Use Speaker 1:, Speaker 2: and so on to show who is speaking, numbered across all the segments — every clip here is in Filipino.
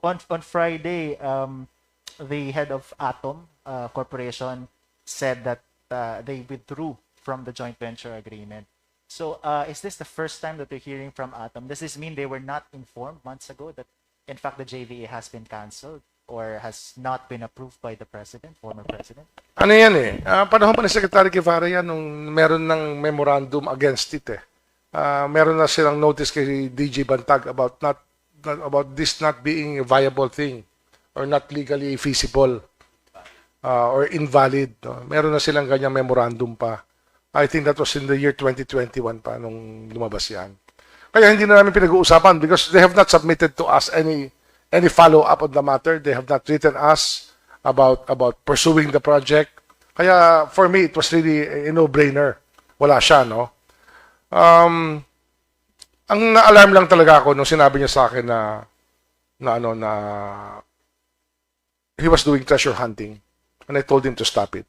Speaker 1: on Friday, the head of Atom Corporation said that they withdrew from the joint venture agreement. So is this the first time that you're hearing from Atom? Does this mean they were not informed months ago that in fact the JVA has been canceled or has not been approved by the president, former president?
Speaker 2: Ano yan eh? Panahon pa ni Secretary Guevara yan nung meron ng memorandum against it eh. Meron na silang notice kay DG Bantag about this not being a viable thing or not legally feasible or invalid. No? Meron na silang ganyang memorandum pa. I think that was in the year 2021 pa nung lumabas yan. Kaya hindi na namin pinag-uusapan because they have not submitted to us any follow-up on the matter. They have not written us about pursuing the project. Kaya for me, it was really a no-brainer. Wala siya, no? Ang na-alarm lang talaga ako nung sinabi niya sa akin na he was doing treasure hunting and I told him to stop it.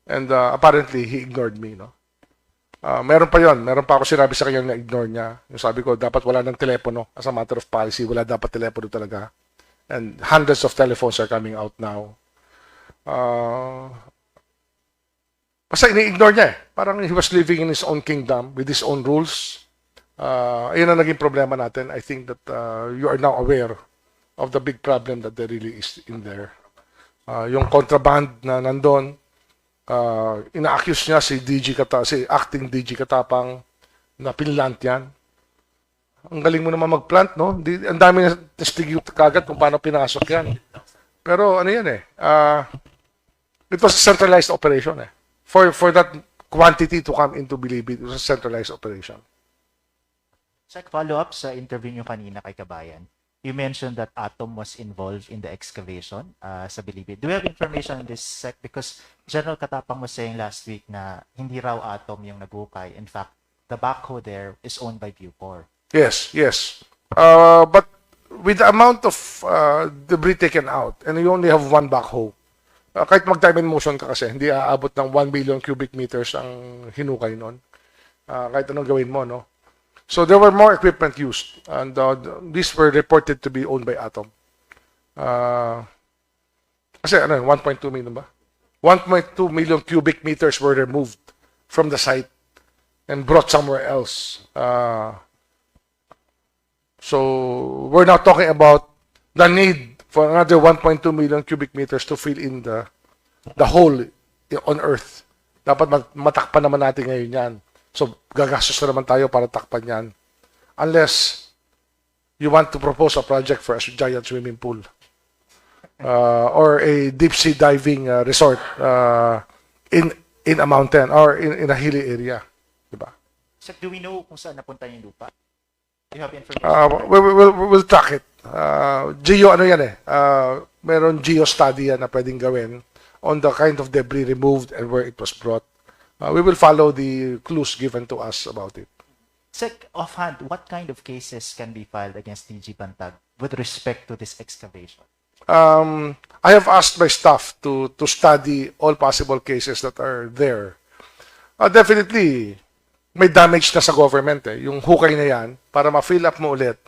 Speaker 2: And apparently, he ignored me, no? Meron pa yon, meron pa ako sinabi sa kanya na ignore niya. Yung sabi ko, dapat wala ng telepono. As a matter of policy, wala dapat telepono talaga. And hundreds of telephones are coming out now. Basta ini-ignore niya eh. Parang he was living in his own kingdom with his own rules. Ayun ang naging problema natin. I think that you are now aware of the big problem that there really is in there. Yung contraband na nandun, ina-accuse niya si acting DG Katapang na pinlant yan. Ang galing mo naman mag-plant, no? Ang dami na testigyo kagad kung paano pinasok yan. Pero ano yan eh, it was a centralized operation eh. For that quantity to come into Bilibid, it was a centralized operation.
Speaker 1: Sec, follow-up sa interview niyo kanina kay Kabayan. You mentioned that Atom was involved in the excavation sa Bilibid. Do we have information on this, Sec? Because General Katapang was saying last week na hindi raw Atom yung naghukay. In fact, the backhoe there is owned by Bucor.
Speaker 2: Yes. But with the amount of debris taken out, and you only have one backhoe, kahit mag-time and motion ka kasi, hindi aabot ng 1 billion cubic meters ang hinukay nun. Kahit anong gawin mo, no? So there were more equipment used, and these were reported to be owned by Atom. Kasi ano, 1.2 million ba? 1.2 million cubic meters were removed from the site and brought somewhere else. So we're now talking about the need for another 1.2 million cubic meters to fill in the hole on Earth. Dapat matakpan naman natin ngayon yan. So, gagastos na naman tayo para takpan yan. Unless you want to propose a project for a giant swimming pool or a deep-sea diving resort in a mountain or in a hilly area. Diba?
Speaker 1: So, do we know kung saan napunta yung lupa? Do you have information?
Speaker 2: We'll track it. Geo, ano yan eh. Meron geo study yan na pwedeng gawin on the kind of debris removed and where it was brought. We will follow the clues given to us about it.
Speaker 1: Sec, offhand, what kind of cases can be filed against DG Bantag with respect to this excavation?
Speaker 2: I have asked my staff to study all possible cases that are there. Definitely, may damage na sa government eh. Yung hukay na yan, para ma-fill up mo ulit,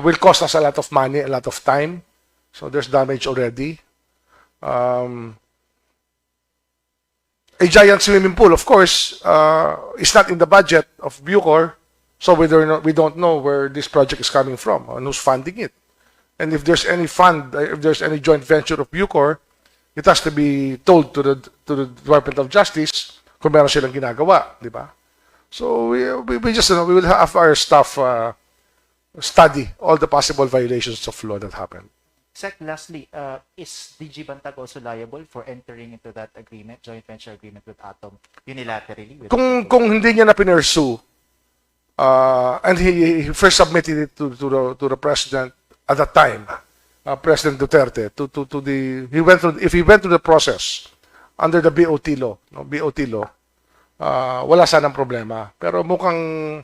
Speaker 2: will cost us a lot of money, a lot of time. So there's damage already. A giant swimming pool, of course, is not in the budget of Bucor, so we don't know where this project is coming from and who's funding it. And if there's any fund, if there's any joint venture of Bucor, it has to be told to the Department of Justice kung meron silang ginagawa, di ba? So we will have our staff study all the possible violations of law that happened.
Speaker 1: Sec, lastly, is DG Bantag also liable for entering into that agreement, joint venture agreement with Atom unilaterally?
Speaker 2: Kung hindi niya na pinursue, and he first submitted it to the president at that time, President Duterte, if he went through the process under the BOT law, wala sanang problema. Pero mukhang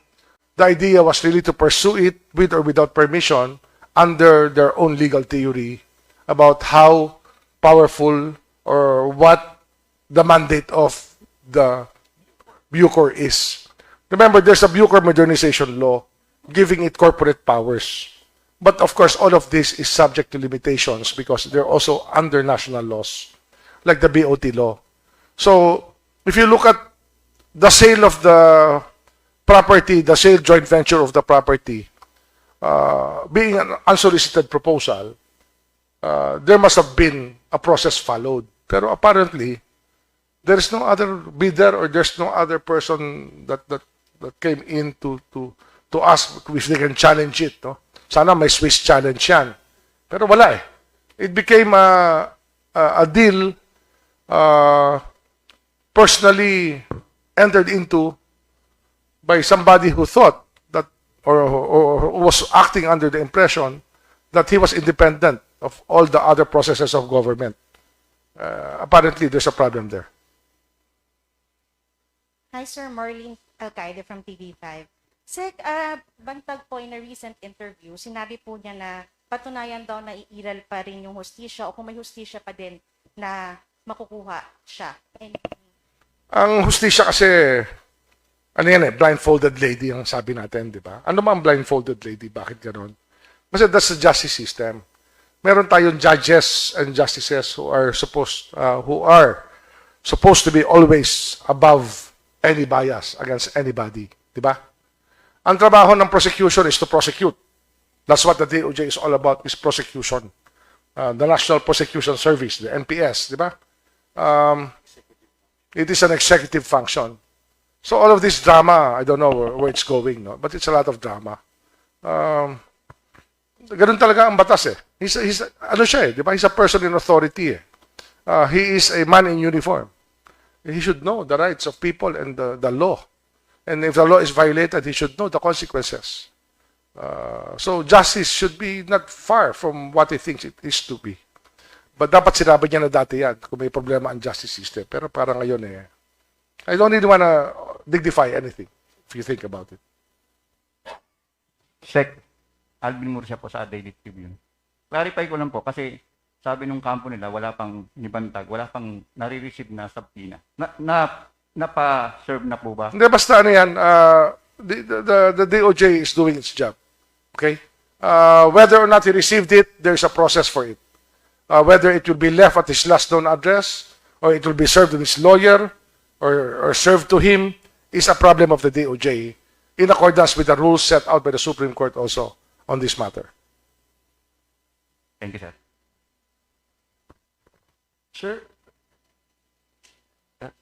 Speaker 2: the idea was really to pursue it with or without permission under their own legal theory about how powerful or what the mandate of the Bucor is. Remember, there's a Bucor modernization law giving it corporate powers. But of course, all of this is subject to limitations because they're also under national laws, like the BOT law. So if you look at the sale of the property, the sale joint venture of the property, being an unsolicited proposal, there must have been a process followed. Pero apparently, there is no other bidder or there's no other person that came in to ask if they can challenge it. No? Sana may Swiss challenge yan. Pero wala eh. It became a deal personally entered into by somebody who thought that or was acting under the impression that he was independent of all the other processes of government. Apparently, there's a problem there.
Speaker 3: Hi, Sir. Marlene Alcaide from TV5. Sec, Bantag po in a recent interview, sinabi po niya na patunayan daw na iiral pa rin yung hustisya o kung may hustisya pa din na makukuha siya.
Speaker 2: Ang hustisya kasi, ano yan blindfolded lady ang sabi natin, di ba? Ano ba ang blindfolded lady? Bakit gano'n? Kasi that's the justice system. Meron tayong judges and justices who are supposed to be always above any bias against anybody, di ba? Ang trabaho ng prosecution is to prosecute. That's what the DOJ is all about, is prosecution. The National Prosecution Service, the NPS, di ba? It is an executive function. So all of this drama, I don't know where it's going, no? But it's a lot of drama. Ganun talaga ang batas eh. He's ano siya eh, di ba? He's a person in authority eh. He is a man in uniform. He should know the rights of people and the law. And if the law is violated, he should know the consequences. So justice should be not far from what he thinks it is to be. But dapat sinabi niya na dati yan kung may problema ang justice system. Pero parang ngayon eh, I don't really wanna dignify anything if you think about it.
Speaker 4: Sec, Alvin Murcia po sa Daily Tribune. Clarify ko lang po kasi sabi nung kampo nila wala pang ni Bantag, wala pang nare-receive na subpoena. Napa-serve na po ba?
Speaker 2: Hindi, basta ano yan, the DOJ is doing its job. Okay? Whether or not he received it, there's a process for it. Whether it will be left at his last known address, or it will be served to his lawyer, or served to him, is a problem of the DOJ, in accordance with the rules set out by the Supreme Court also on this matter.
Speaker 4: Thank you, sir.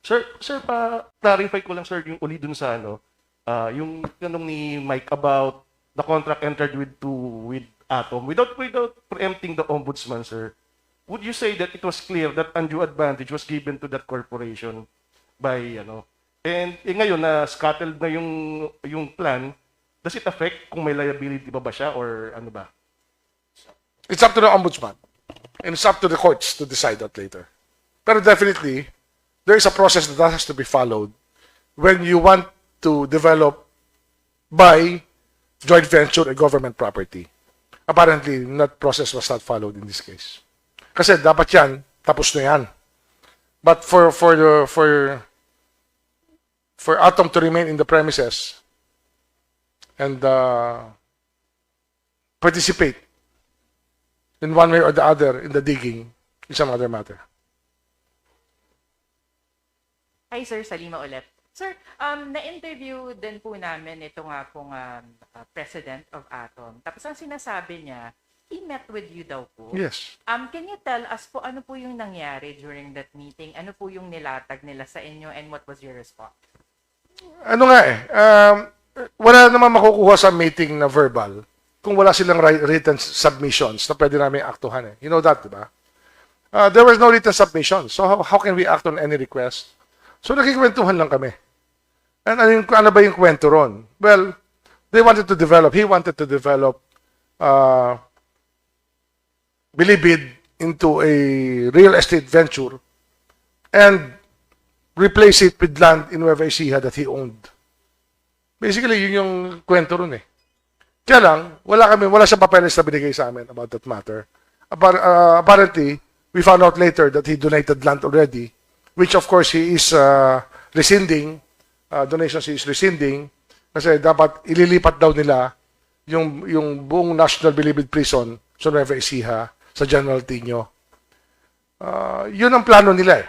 Speaker 5: Sir, pa-clarify ko lang, sir, yung uli dun sa yung tanong ni Mike about the contract entered with Atom. Without preempting the ombudsman, sir, would you say that it was clear that undue advantage was given to that corporation by, and ngayon na scuttled na yung plan, does it affect kung may liability ba siya or ano ba?
Speaker 2: It's up to the ombudsman. And it's up to the courts to decide that later. But definitely, there is a process that has to be followed when you want to develop by joint venture a government property. Apparently, that process was not followed in this case. Kasi dapat yan, tapos na yan. But for Atom to remain in the premises and participate in one way or the other in the digging is another matter.
Speaker 6: Hi, Sir. Salima ulit. Sir, na-interview din po namin ito nga pong president of Atom. Tapos ang sinasabi niya, he met with you daw po.
Speaker 2: Yes.
Speaker 6: Can you tell us po ano po yung nangyari during that meeting? Ano po yung nilatag nila sa inyo and what was your response?
Speaker 2: Ano nga eh, wala naman makukuha sa meeting na verbal kung wala silang written submissions na pwede namin aktuhan eh. You know that, di ba? There was no written submission. So how can we act on any request? So nakikwentuhan lang kami. And ano ba yung kwento ron? Well, he wanted to develop Bilibid into a real estate venture and replace it with land in Nueva Ecija that he owned. Basically, yun yung kwento ron eh. Kaya lang, wala siyang papeles na binigay sa amin about that matter. Apparently, we found out later that he donated land already, which of course he is rescinding, donations he is rescinding, kasi dapat ililipat daw nila yung buong National Bilibid Prison sa Nueva Ecija, sa General Tino. Yun ang plano nila eh.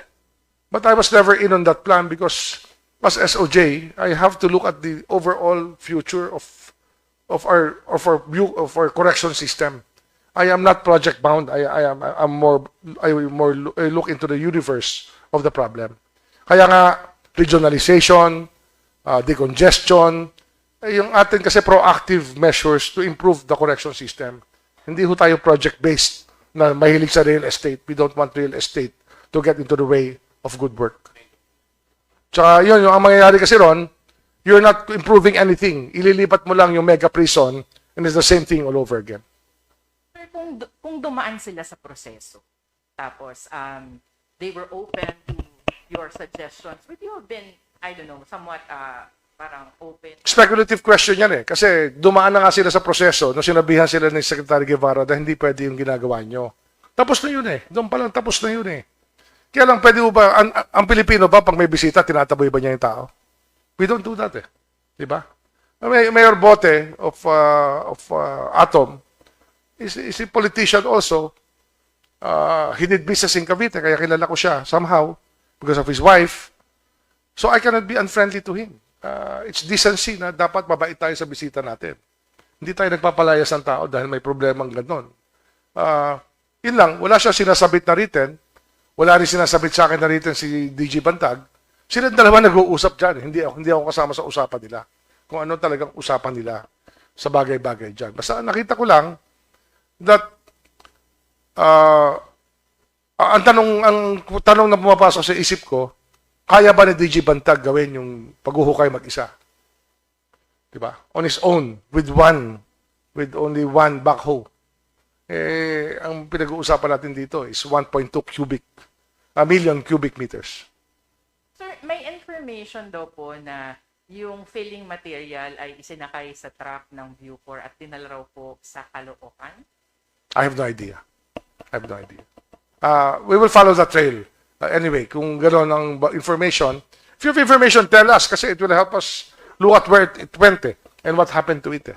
Speaker 2: But I was never in on that plan because as SOJ, I have to look at the overall future of our correction system. I am not project bound. I look into the universe of the problem. Kaya nga regionalization, decongestion, yung atin kasi proactive measures to improve the correction system. Hindi ho tayo project-based na mahilig sa real estate. We don't want real estate to get into the way of good work. Tsaka yun, yung ang mangyayari kasi ron, you're not improving anything. Ililipat mo lang yung mega prison and it's the same thing all over again.
Speaker 6: Sir, kung dumaan sila sa proseso, tapos they were open to your suggestions, would you have been, I don't know, somewhat parang open?
Speaker 2: Speculative question yan eh. Kasi dumaan na nga sila sa proseso nung sinabihan sila ni Secretary Guevara na hindi pwede yung ginagawa nyo. Tapos na yun eh. Doon pa lang tapos na yun eh. Kaya lang pwede ba, ang Pilipino ba pag may bisita, tinataboy ba niya yung tao? We don't do that eh. Diba? Mayor Bote of Atom is a politician also. He did business in Cavite, kaya kilala ko siya somehow because of his wife. So I cannot be unfriendly to him. It's decency na dapat mabait tayo sa bisita natin. Hindi tayo nagpapalayas ng tao dahil may problemang gano'n. Yun lang, wala siya sinasabit na written. Wala rin sinasabit sa akin na written si DG Bantag. Sila dalawa nag-uusap dyan. Hindi ako kasama sa usapan nila. Kung ano talagang usapan nila sa bagay-bagay dyan. Basta nakita ko lang that ang tanong na pumapasok sa isip ko, kaya ba ni DG Bantag gawin yung paghuhukay mag-isa? Diba? On his own, with only one backhoe. Ang pinag-uusapan natin dito is 1.2 million cubic meters.
Speaker 6: Sir, may information daw po na yung filling material ay isinakay sa truck ng Viewport at dinala raw po sa Caloocan?
Speaker 2: I have no idea. We will follow the trail. Anyway, kung gano'n ang information, if you have information, tell us kasi it will help us look at where it went and what happened to it.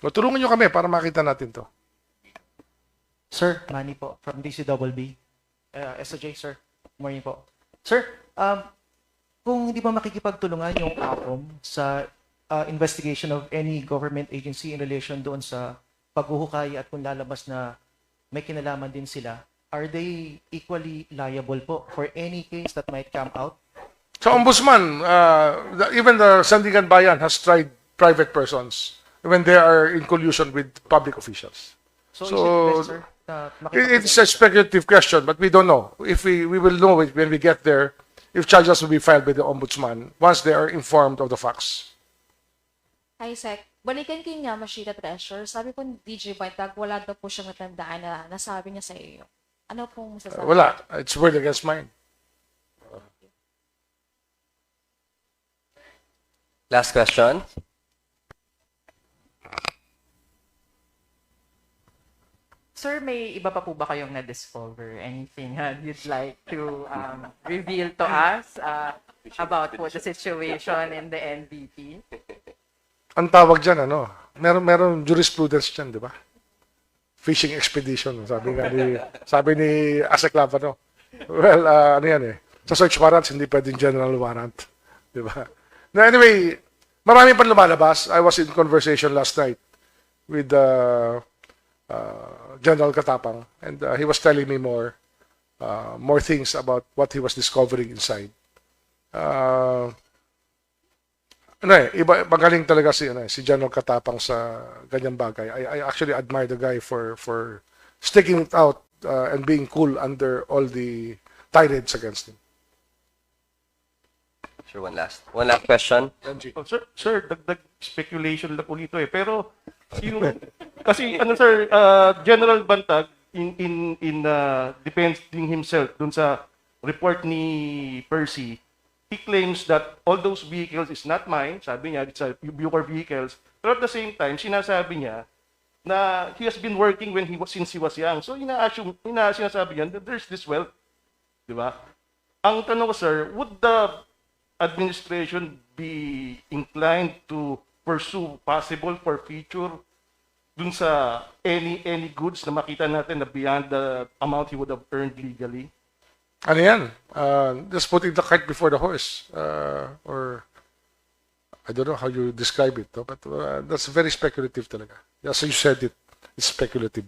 Speaker 2: Tulungan nyo kami para makita natin to.
Speaker 1: Sir, Manny po from DCBB. SOJ, sir. Morning po. Sir, kung hindi ba makikipagtulungan yung ATOM sa investigation of any government agency in relation doon sa paghuhukay at kung lalabas na may kinalaman din sila, are they equally liable po for any case that might come out?
Speaker 2: Sa Ombudsman, even the Sandigan Bayan has tried private persons when they are in collusion with public officials.
Speaker 1: So is it best, sir, na
Speaker 2: It's a speculative question, but we don't know. If we will know it when we get there, if charges will be filed by the Ombudsman once they are informed of the facts.
Speaker 3: Hi, Sec. Balikan kayo nga, Mashita Treasure. Sabi po ni DJ Bantag, wala daw po siyang natandaan na nasabi niya sa iyo. Ano pong masasabi?
Speaker 2: Wala. It's word against mine.
Speaker 7: Last question.
Speaker 6: Sir, may iba pa po ba kayong na-discover? Anything you'd like to reveal to us about po the situation in the NBP?
Speaker 2: Ang tawag dyan, meron jurisprudence dyan, di ba? Fishing expedition, sabi ni Asek Lavano. Well, ano yan eh. Sa search warrants, hindi pwedeng general warrant. Di ba? Now, anyway, marami pa lumalabas. I was in conversation last night with General Katapang, and he was telling me more things about what he was discovering inside. Magaling talaga si General Katapang sa ganyang bagay. I actually admire the guy for sticking it out and being cool under all the tirades against him.
Speaker 7: Sure, one last question.
Speaker 5: Oh, sir, dagdag speculation lang po dito eh. Pero yung kasi sir, General Bantag in defending himself dun sa report ni Percy, he claims that all those vehicles is not mine. Sabi niya, it's a Bucor vehicles. Pero at the same time, sinasabi niya na he has been working since he was young. So sinasabi niya that there's this wealth. Di ba? Ang tanong ko, sir, would the administration be inclined to pursue possible for future dun sa any goods na makita natin na beyond the amount he would have earned legally?
Speaker 2: Ano yan? Just putting the cart before the horse. Or I don't know how you describe it, no? But that's very speculative talaga. As you said it, it's speculative.